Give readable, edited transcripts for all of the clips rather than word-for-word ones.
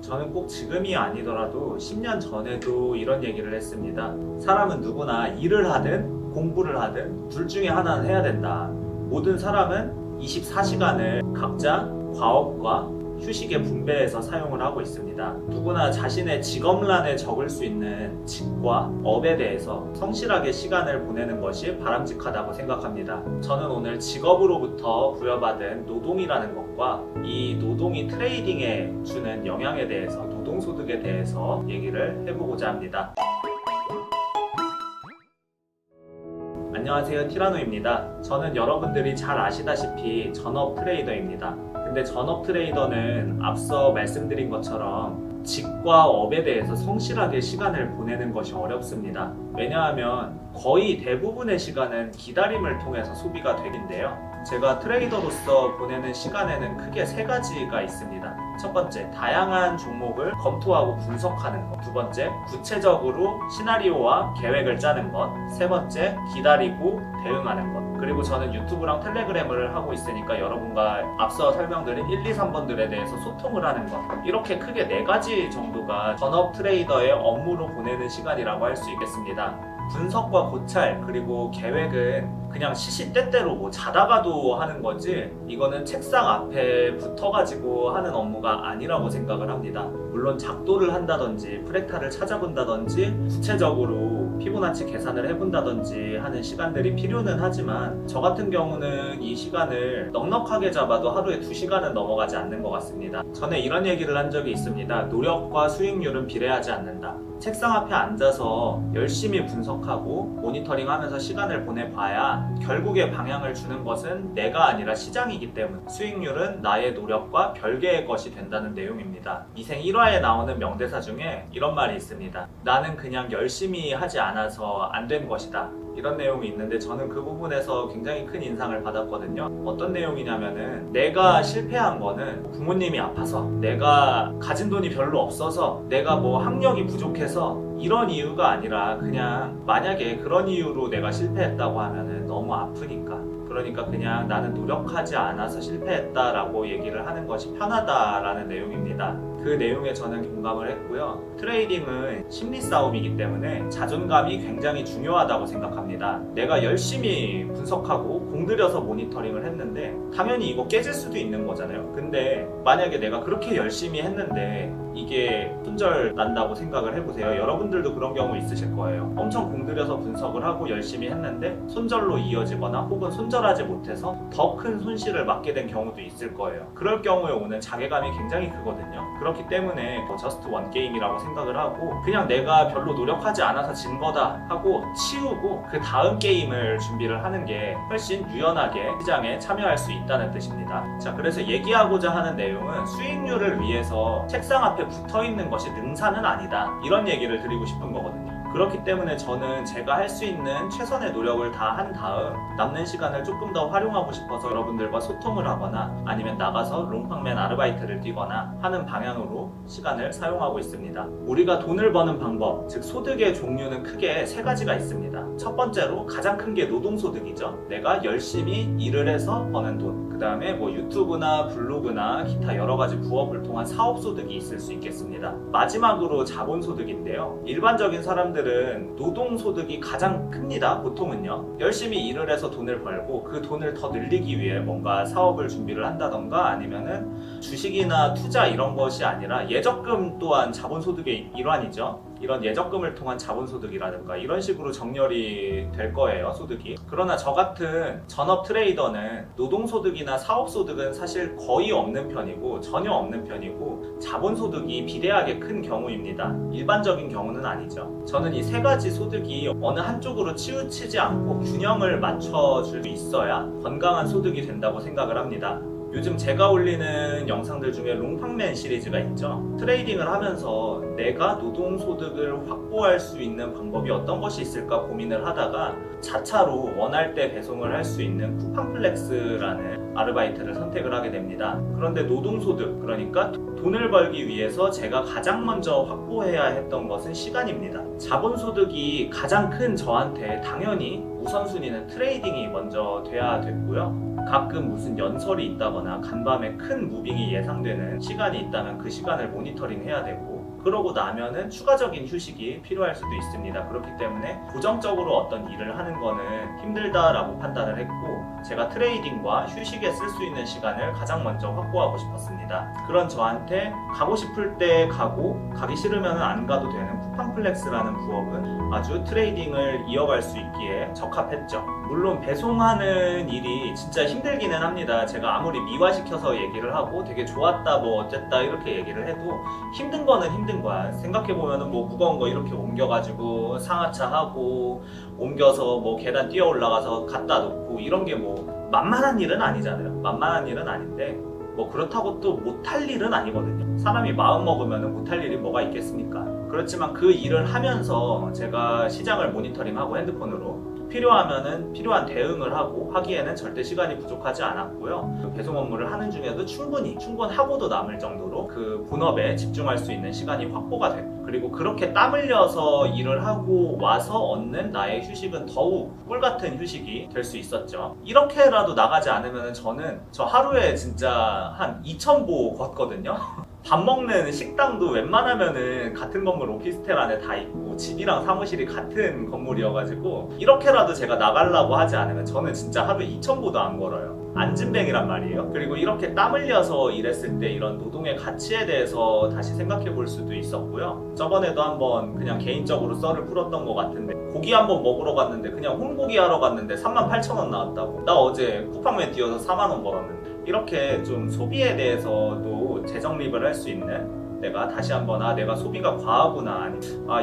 저는 꼭 지금이 아니더라도 10년 전에도 이런 얘기를 했습니다. 사람은 누구나 일을 하든 공부를 하든 둘 중에 하나는 해야 된다. 모든 사람은 24시간을 각자 과업과 휴식에 분배해서 사용을 하고 있습니다. 누구나 자신의 직업란에 적을 수 있는 직과 업에 대해서 성실하게 시간을 보내는 것이 바람직하다고 생각합니다. 저는 오늘 직업으로부터 부여받은 노동이라는 것과 이 노동이 트레이딩에 주는 영향에 대해서, 노동소득에 대해서 얘기를 해보고자 합니다. 안녕하세요, 티라노입니다. 저는 여러분들이 잘 아시다시피 전업 트레이더입니다. 근데 전업 트레이더는 앞서 말씀드린 것처럼 직과 업에 대해서 성실하게 시간을 보내는 것이 어렵습니다. 왜냐하면 거의 대부분의 시간은 기다림을 통해서 소비가 되는데요. 제가 트레이더로서 보내는 시간에는 크게 세 가지가 있습니다. 첫 번째, 다양한 종목을 검토하고 분석하는 것. 두 번째, 구체적으로 시나리오와 계획을 짜는 것. 세 번째, 기다리고 대응하는 것. 그리고 저는 유튜브랑 텔레그램을 하고 있으니까 여러분과 앞서 설명드린 1, 2, 3번들에 대해서 소통을 하는 것. 이렇게 크게 네 가지 정도가 전업 트레이더의 업무로 보내는 시간이라고 할 수 있겠습니다. 분석과 고찰 그리고 계획은 그냥 시시때때로 뭐 자다가도 하는 거지, 이거는 책상 앞에 붙어가지고 하는 업무가 아니라고 생각을 합니다. 물론 작도를 한다든지 프랙탈을 찾아본다든지 구체적으로 피보나치 계산을 해본다든지 하는 시간들이 필요는 하지만 저 같은 경우는 이 시간을 넉넉하게 잡아도 하루에 2시간은 넘어가지 않는 것 같습니다. 전에 이런 얘기를 한 적이 있습니다. 노력과 수익률은 비례하지 않는다. 책상 앞에 앉아서 열심히 분석하고 모니터링하면서 시간을 보내봐야 결국에 방향을 주는 것은 내가 아니라 시장이기 때문에 수익률은 나의 노력과 별개의 것이 된다는 내용입니다. 이생 1화에 나오는 명대사 중에 이런 말이 있습니다. 나는 그냥 열심히 하지 않아서 안 된 것이다. 이런 내용이 있는데 저는 그 부분에서 굉장히 큰 인상을 받았거든요. 어떤 내용이냐면은 내가 실패한 거는 부모님이 아파서, 내가 가진 돈이 별로 없어서, 내가 뭐 학력이 부족해서 이런 이유가 아니라 그냥 만약에 그런 이유로 내가 실패했다고 하면은 너무 아프니까, 그러니까 그냥 나는 노력하지 않아서 실패했다라고 얘기를 하는 것이 편하다라는 내용입니다. 그 내용에 저는 공감을 했고요. 트레이딩은 심리 싸움이기 때문에 자존감이 굉장히 중요하다고 생각합니다. 내가 열심히 분석하고 공들여서 모니터링을 했는데 당연히 이거 깨질 수도 있는 거잖아요. 근데 만약에 내가 그렇게 열심히 했는데 이게 손절 난다고 생각을 해보세요. 여러분들도 그런 경우 있으실 거예요. 엄청 공들여서 분석을 하고 열심히 했는데 손절로 이어지거나 혹은 손절하지 못해서 더 큰 손실을 맞게 된 경우도 있을 거예요. 그럴 경우에 오는 자괴감이 굉장히 크거든요. 그렇기 때문에 저스트 원 게임이라고 생각을 하고 그냥 내가 별로 노력하지 않아서 진 거다 하고 치우고 그 다음 게임을 준비를 하는 게 훨씬 유연하게 시장에 참여할 수 있다는 뜻입니다. 자, 그래서 얘기하고자 하는 내용은 수익률을 위해서 책상 앞에 붙어 있는 것이 능사는 아니다, 이런 얘기를 드리고 싶은 거거든요. 그렇기 때문에 저는 제가 할 수 있는 최선의 노력을 다 한 다음 남는 시간을 조금 더 활용하고 싶어서 여러분들과 소통을 하거나 아니면 나가서 롱팡맨 아르바이트를 뛰거나 하는 방향으로 시간을 사용하고 있습니다. 우리가 돈을 버는 방법, 즉 소득의 종류는 크게 세 가지가 있습니다. 첫 번째로 가장 큰 게 노동소득이죠. 내가 열심히 일을 해서 버는 돈. 그 다음에 뭐 유튜브나 블로그나 기타 여러 가지 부업을 통한 사업소득이 있을 수 있겠습니다. 마지막으로 자본소득인데요. 일반적인 사람들은 노동소득이 가장 큽니다. 보통은요. 열심히 일을 해서 돈을 벌고 그 돈을 더 늘리기 위해 뭔가 사업을 준비를 한다던가 아니면은 주식이나 투자 이런 것이 아니라 예적금 또한 자본소득의 일환이죠. 이런 예적금을 통한 자본소득이라든가 이런 식으로 정렬이 될 거예요, 소득이. 그러나 저 같은 전업 트레이더는 노동소득이나 사업소득은 사실 거의 없는 편이고 전혀 없는 편이고 자본소득이 비대하게 큰 경우입니다. 일반적인 경우는 아니죠. 저는 이 세 가지 소득이 어느 한쪽으로 치우치지 않고 균형을 맞춰줄 수 있어야 건강한 소득이 된다고 생각을 합니다. 요즘 제가 올리는 영상들 중에 롱팡맨 시리즈가 있죠. 트레이딩을 하면서 내가 노동소득을 확보할 수 있는 방법이 어떤 것이 있을까 고민을 하다가 자차로 원할 때 배송을 할 수 있는 쿠팡플렉스라는 아르바이트를 선택을 하게 됩니다. 그런데 노동소득, 그러니까 돈을 벌기 위해서 제가 가장 먼저 확보해야 했던 것은 시간입니다. 자본소득이 가장 큰 저한테 당연히 우선순위는 트레이딩이 먼저 돼야 됐고요. 가끔 무슨 연설이 있다거나 간밤에 큰 무빙이 예상되는 시간이 있다면 그 시간을 모니터링 해야 되고, 그러고 나면은 추가적인 휴식이 필요할 수도 있습니다. 그렇기 때문에 고정적으로 어떤 일을 하는 거는 힘들다라고 판단을 했고, 제가 트레이딩과 휴식에 쓸 수 있는 시간을 가장 먼저 확보하고 싶었습니다. 그런 저한테 가고 싶을 때 가고 가기 싫으면 안 가도 되는 쿠팡플렉스라는 부업은 아주 트레이딩을 이어갈 수 있기에 적합했죠. 물론 배송하는 일이 진짜 힘들기는 합니다. 제가 아무리 미화시켜서 얘기를 하고 되게 좋았다 뭐 어쨌다 이렇게 얘기를 해도 힘든 거는 힘든 거야. 생각해보면은 뭐 무거운 거 이렇게 옮겨가지고 상하차 하고 옮겨서 뭐 계단 뛰어 올라가서 갖다 놓고 이런 게 뭐 만만한 일은 아니잖아요. 만만한 일은 아닌데 뭐 그렇다고 또 못할 일은 아니거든요. 사람이 마음 먹으면 못할 일이 뭐가 있겠습니까? 그렇지만 그 일을 하면서 제가 시장을 모니터링하고 핸드폰으로 필요하면은 필요한 대응을 하고 하기에는 절대 시간이 부족하지 않았고요. 그 배송 업무를 하는 중에도 충분하고도 남을 정도로 그 본업에 집중할 수 있는 시간이 확보가 됐고, 그리고 그렇게 땀 흘려서 일을 하고 와서 얻는 나의 휴식은 더욱 꿀같은 휴식이 될 수 있었죠. 이렇게라도 나가지 않으면 저는 저 하루에 진짜 한 2,000보 걷거든요. 밥 먹는 식당도 웬만하면은 같은 건물 오피스텔 안에 다 있고 집이랑 사무실이 같은 건물이어가지고 이렇게라도 제가 나가려고 하지 않으면 저는 진짜 하루에 2,000보도 안 걸어요. 안진뱅이란 말이에요. 그리고 이렇게 땀 흘려서 일했을 때 이런 노동의 가치에 대해서 다시 생각해 볼 수도 있었고요. 저번에도 한번 그냥 개인적으로 썰을 풀었던 것 같은데, 고기 한번 먹으러 갔는데 그냥 홈고기 하러 갔는데 38,000원 나왔다고. 나 어제 쿠팡맨 뛰어서 4만원 벌었는데. 이렇게 좀 소비에 대해서도 재정립을 할 수 있는, 내가 다시 한번 내가 소비가 과하구나,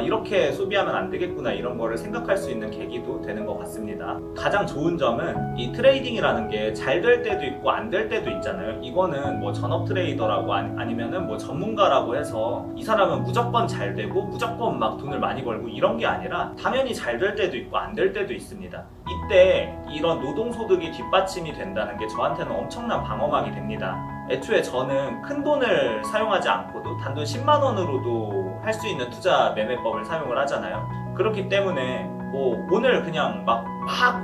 이렇게 소비하면 안 되겠구나, 이런 거를 생각할 수 있는 계기도 되는 것 같습니다. 가장 좋은 점은 이 트레이딩이라는 게 잘 될 때도 있고 안 될 때도 있잖아요. 이거는 뭐 전업 트레이더라고 아니면은 뭐 전문가라고 해서 이 사람은 무조건 잘 되고 무조건 막 돈을 많이 벌고 이런 게 아니라 당연히 잘 될 때도 있고 안 될 때도 있습니다. 이때 이런 노동소득이 뒷받침이 된다는 게 저한테는 엄청난 방어막이 됩니다. 애초에 저는 큰 돈을 사용하지 않고도 단돈 10만 원으로도 할 수 있는 투자 매매법을 사용을 하잖아요. 그렇기 때문에 뭐 오늘 그냥 막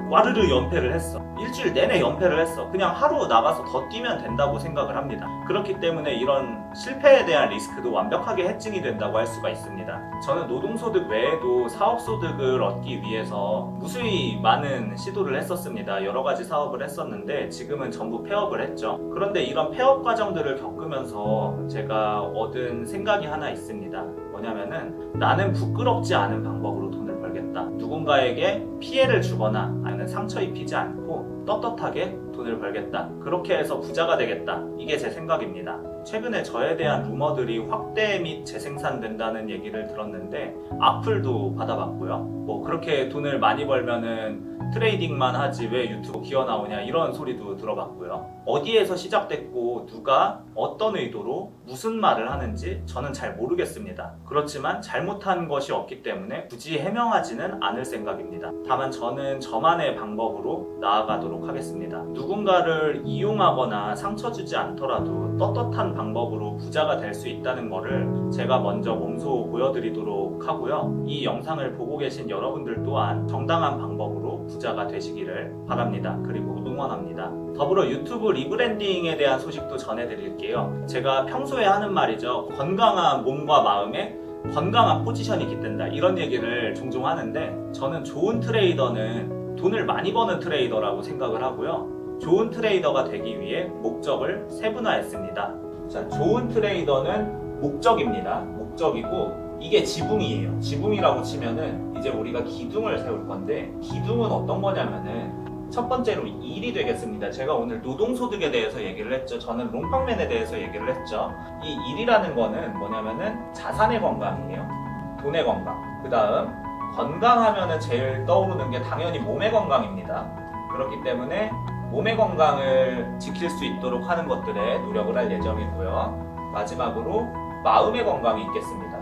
와르르 연패를 했어. 일주일 내내 연패를 했어. 그냥 하루 나가서 더 뛰면 된다고 생각을 합니다. 그렇기 때문에 이런 실패에 대한 리스크도 완벽하게 해칭이 된다고 할 수가 있습니다. 저는 노동소득 외에도 사업소득을 얻기 위해서 무수히 많은 시도를 했었습니다. 여러 가지 사업을 했었는데 지금은 전부 폐업을 했죠. 그런데 이런 폐업 과정들을 겪으면서 제가 얻은 생각이 하나 있습니다. 뭐냐면은 나는 부끄럽지 않은 방법으로 돈을 벌겠다. 누군가에게 피해를 주거나 아니면 상처 입히지 않고 떳떳하게 돈을 벌겠다. 그렇게 해서 부자가 되겠다. 이게 제 생각입니다. 최근에 저에 대한 루머들이 확대 및 재생산된다는 얘기를 들었는데 악플도 받아봤고요. 뭐 그렇게 돈을 많이 벌면은 트레이딩만 하지 왜 유튜브 기어 나오냐 이런 소리도 들어봤고요. 어디에서 시작됐고 누가 어떤 의도로 무슨 말을 하는지 저는 잘 모르겠습니다. 그렇지만 잘못한 것이 없기 때문에 굳이 해명하지는 않을 생각입니다. 다만 저는 저만의 방법으로 나아가도록 하겠습니다. 누군가를 이용하거나 상처 주지 않더라도 떳떳한 방법으로 부자가 될 수 있다는 것을 제가 먼저 몸소 보여드리도록 하고요. 이 영상을 보고 계신 여러분들 또한 정당한 방법으로 부자가 되시기를 바랍니다. 그리고 응원합니다. 더불어 유튜브 리브랜딩에 대한 소식도 전해드릴게요. 제가 평소에 하는 말이죠. 건강한 몸과 마음에 건강한 포지션이 깃든다, 이런 얘기를 종종 하는데, 저는 좋은 트레이더는 돈을 많이 버는 트레이더라고 생각을 하고요. 좋은 트레이더가 되기 위해 목적을 세분화했습니다. 자, 좋은 트레이더는 목적입니다. 목적이고 이게 지붕이에요. 지붕이라고 치면은 이제 우리가 기둥을 세울 건데, 기둥은 어떤 거냐면은 첫 번째로 일이 되겠습니다. 제가 오늘 노동소득에 대해서 얘기를 했죠. 저는 롱팡맨에 대해서 얘기를 했죠. 이 일이라는 거는 뭐냐면은 자산의 건강이에요. 돈의 건강. 그 다음 건강하면은 제일 떠오르는 게 당연히 몸의 건강입니다. 그렇기 때문에 몸의 건강을 지킬 수 있도록 하는 것들에 노력을 할 예정이고요. 마지막으로 마음의 건강이 있겠습니다.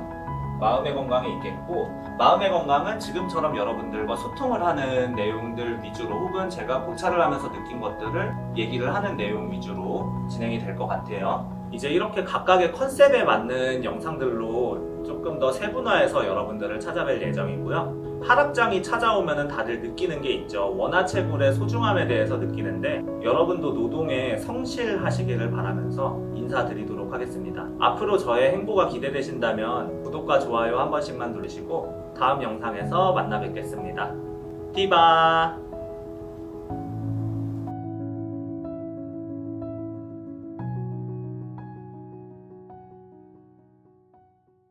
마음의 건강이 있겠고, 마음의 건강은 지금처럼 여러분들과 소통을 하는 내용들 위주로, 혹은 제가 고찰을 하면서 느낀 것들을 얘기를 하는 내용 위주로 진행이 될 것 같아요. 이제 이렇게 각각의 컨셉에 맞는 영상들로 조금 더 세분화해서 여러분들을 찾아뵐 예정이고요. 하락장이 찾아오면 다들 느끼는 게 있죠. 원화채굴의 소중함에 대해서 느끼는데 여러분도 노동에 성실하시기를 바라면서 인사드리도록 하겠습니다. 앞으로 저의 행보가 기대되신다면 구독과 좋아요 한 번씩만 누르시고 다음 영상에서 만나 뵙겠습니다. 티바!